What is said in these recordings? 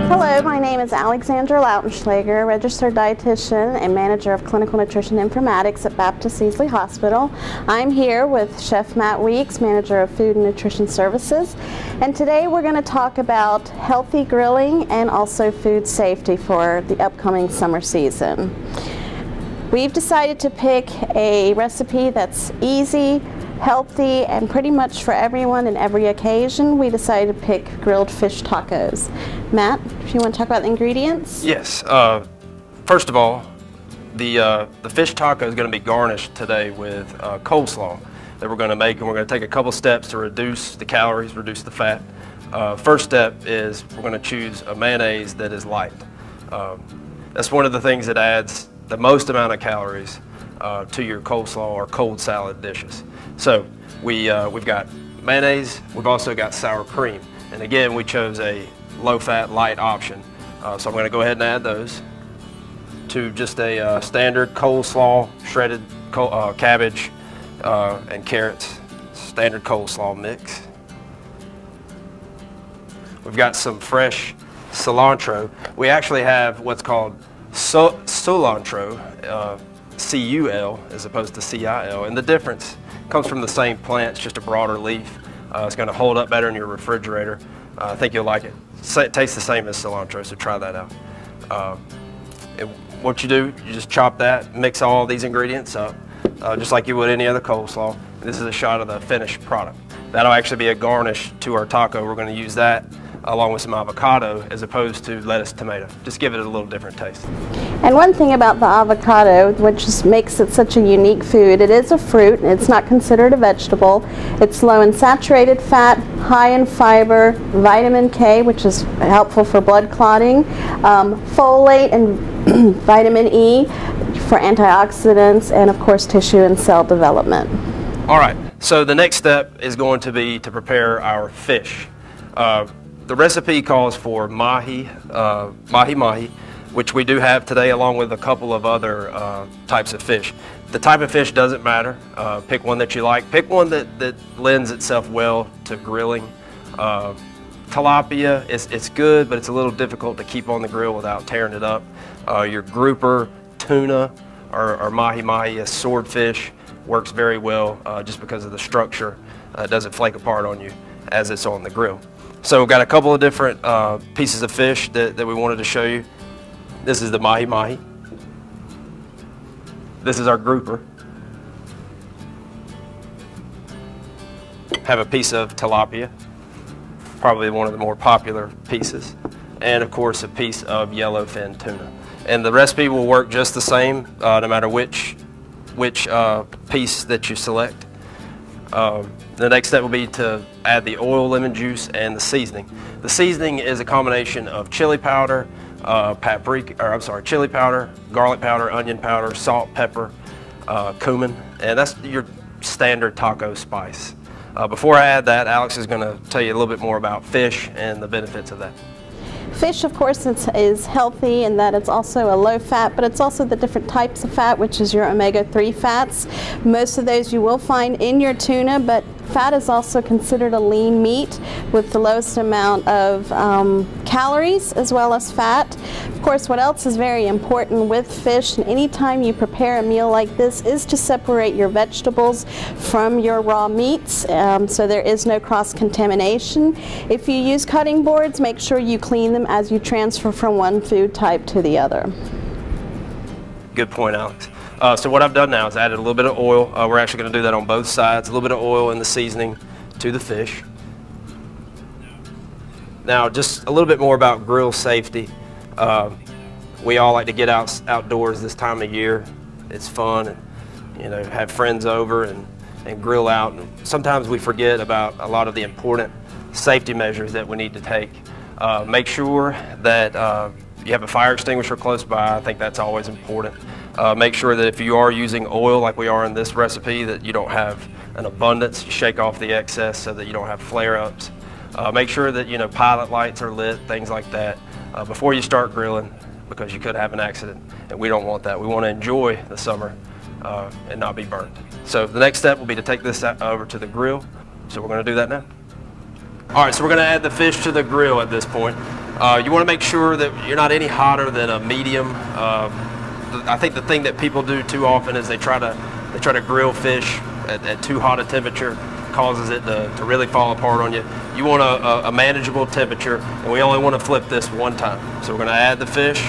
Hello, my name is Alexandra Lautenschlager, registered dietitian and manager of clinical nutrition informatics at Baptist Easley Hospital. I'm here with Chef Matt Weeks, manager of food and nutrition services, and today we're going to talk about healthy grilling and also food safety for the upcoming summer season. We've decided to pick a recipe that's easy, healthy, and pretty much for everyone and every occasion. We decided to pick grilled fish tacos. Matt, if you want to talk about the ingredients? Yes. First of all, the fish taco is going to be garnished today with coleslaw that we're going to make, and we're going to take a couple steps to reduce the calories, reduce the fat. First step is we're going to choose a mayonnaise that is light. That's one of the things that adds the most amount of calories to your coleslaw or cold salad dishes. So we've got mayonnaise, we've also got sour cream, and again we chose a low-fat, light option. So I'm going to go ahead and add those to just a standard coleslaw, shredded cabbage and carrots, standard coleslaw mix. We've got some fresh cilantro. We actually have what's called cilantro, C-U-L as opposed to C-I-L, and the difference comes from the same plant, it's just a broader leaf. It's going to hold up better in your refrigerator. I think you'll like it. It tastes the same as cilantro, so try that out. What you do, you just chop that, mix all these ingredients up, just like you would any other coleslaw. This is a shot of the finished product. That'll actually be a garnish to our taco. We're going to use that along with some avocado as opposed to lettuce, tomato. Just give it a little different taste. And one thing about the avocado, which just makes it such a unique food, it is a fruit, it's not considered a vegetable. It's low in saturated fat, high in fiber, vitamin K, which is helpful for blood clotting, folate and vitamin E for antioxidants, and of course tissue and cell development. All right, so the next step is going to be to prepare our fish. The recipe calls for mahi, which we do have today along with a couple of other types of fish. The type of fish doesn't matter. Pick one that you like. Pick one that lends itself well to grilling. Tilapia, it's good, but it's a little difficult to keep on the grill without tearing it up. Your grouper, tuna, or mahi, a swordfish, works very well just because of the structure. It doesn't flake apart on you as it's on the grill. So we've got a couple of different pieces of fish that we wanted to show you. This is the mahi. This is our grouper. Have a piece of tilapia, probably one of the more popular pieces. And of course a piece of yellowfin tuna. And the recipe will work just the same no matter which piece that you select. The next step will be to add the oil, lemon juice, and the seasoning. The seasoning is a combination of chili powder, chili powder, garlic powder, onion powder, salt, pepper, cumin, and that's your standard taco spice. Before I add that, Alex is going to tell you a little bit more about fish and the benefits of that. Fish, of course, is healthy in that it's also a low fat, but it's also the different types of fat, which is your omega-3 fats. Most of those you will find in your tuna, but fat is also considered a lean meat with the lowest amount of calories as well as fat. Of course, what else is very important with fish, and anytime you prepare a meal like this, is to separate your vegetables from your raw meats, so there is no cross-contamination. If you use cutting boards, make sure you clean them as you transfer from one food type to the other. Good point, Alex. So what I've done now is added a little bit of oil. We're actually going to do that on both sides, a little bit of oil in the seasoning to the fish. Now just a little bit more about grill safety. We all like to get outdoors this time of year. It's fun, and, have friends over and grill out. And sometimes we forget about a lot of the important safety measures that we need to take. Make sure that you have a fire extinguisher close by. I think that's always important. Make sure that if you are using oil like we are in this recipe, that you don't have an abundance. You shake off the excess so that you don't have flare-ups. Make sure that pilot lights are lit, things like that, before you start grilling, because you could have an accident, and we don't want that. We want to enjoy the summer and not be burned. So the next step will be to take this over to the grill. So we're going to do that now. All right, so we're going to add the fish to the grill at this point. You want to make sure that you're not any hotter than a medium. I think the thing that people do too often is they try to grill fish at too hot a temperature, causes it to really fall apart on you. You want a manageable temperature, and we only want to flip this one time. So we're going to add the fish.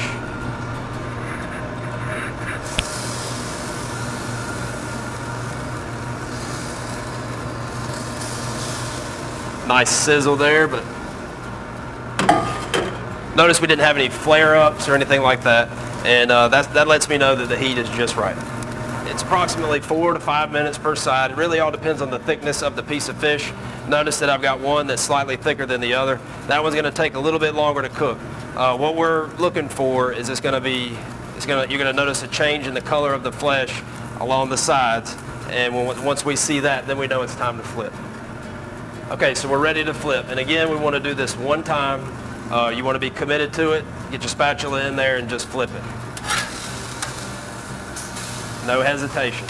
Nice sizzle there, but notice we didn't have any flare-ups or anything like that, and that lets me know that the heat is just right. It's approximately 4 to 5 minutes per side. It really all depends on the thickness of the piece of fish. Notice that I've got one that's slightly thicker than the other. That one's going to take a little bit longer to cook. What we're looking for is you're going to notice a change in the color of the flesh along the sides, and once we see that, then we know it's time to flip. Okay, so we're ready to flip, and again, we want to do this one time. You want to be committed to it. Get your spatula in there and just flip it. No hesitation.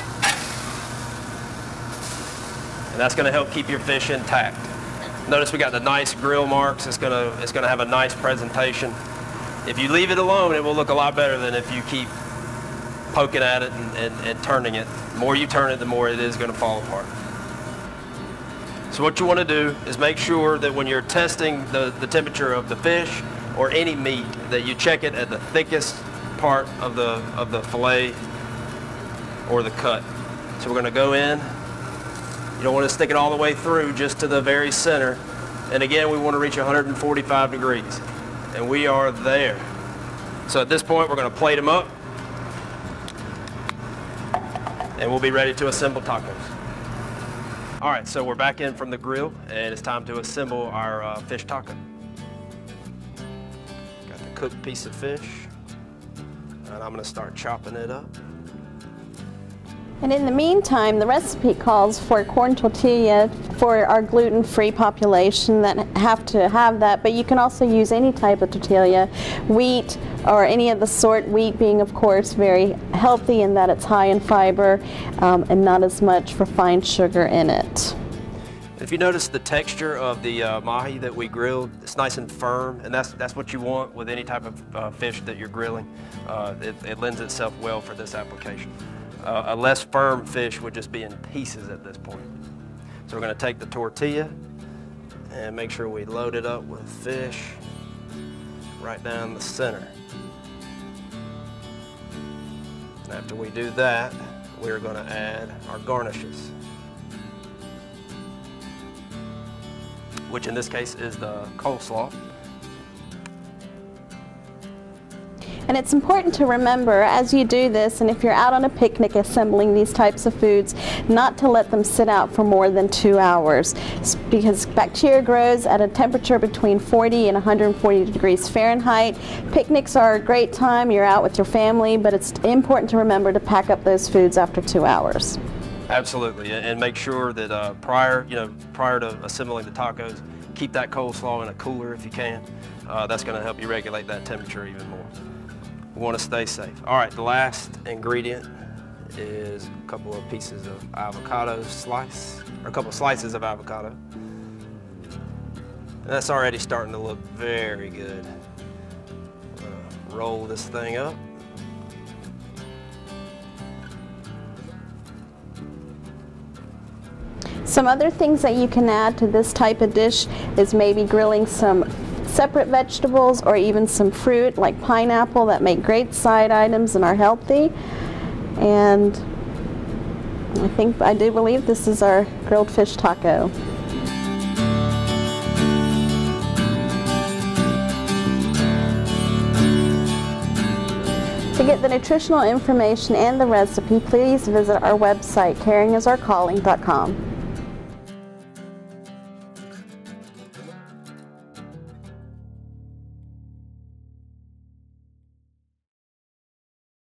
And that's going to help keep your fish intact. Notice we got the nice grill marks. It's going to have a nice presentation. If you leave it alone, it will look a lot better than if you keep poking at it and turning it. The more you turn it, the more it is going to fall apart. So what you want to do is make sure that when you're testing the temperature of the fish or any meat, that you check it at the thickest part of the fillet or the cut. So we're going to go in. You don't want to stick it all the way through, just to the very center. And again, we want to reach 145 degrees. And we are there. So at this point, we're going to plate them up. And we'll be ready to assemble tacos. All right, so we're back in from the grill, and it's time to assemble our fish taco. Got the cooked piece of fish, and I'm going to start chopping it up. And in the meantime, the recipe calls for corn tortilla for our gluten-free population that have to have that, but you can also use any type of tortilla, wheat or any of the sort, wheat being of course very healthy in that it's high in fiber and not as much refined sugar in it. If you notice the texture of the mahi that we grilled, it's nice and firm, and that's what you want with any type of fish that you're grilling. It lends itself well for this application. A less firm fish would just be in pieces at this point. So we're going to take the tortilla and make sure we load it up with fish right down the center. And after we do that, we're going to add our garnishes, which in this case is the coleslaw. And it's important to remember as you do this, and if you're out on a picnic assembling these types of foods, not to let them sit out for more than 2 hours, because bacteria grows at a temperature between 40 and 140 degrees Fahrenheit. Picnics are a great time, you're out with your family, but it's important to remember to pack up those foods after 2 hours. Absolutely, and make sure that prior to assembling the tacos, keep that coleslaw in a cooler if you can. That's going to help you regulate that temperature even more. We want to stay safe. All right, the last ingredient is a couple of pieces of avocado slice, or a couple of slices of avocado. And that's already starting to look very good. Roll this thing up. Some other things that you can add to this type of dish is maybe grilling some separate vegetables or even some fruit like pineapple that make great side items and are healthy. And I do believe this is our grilled fish taco. To get the nutritional information and the recipe, please visit our website, caringisourcalling.com.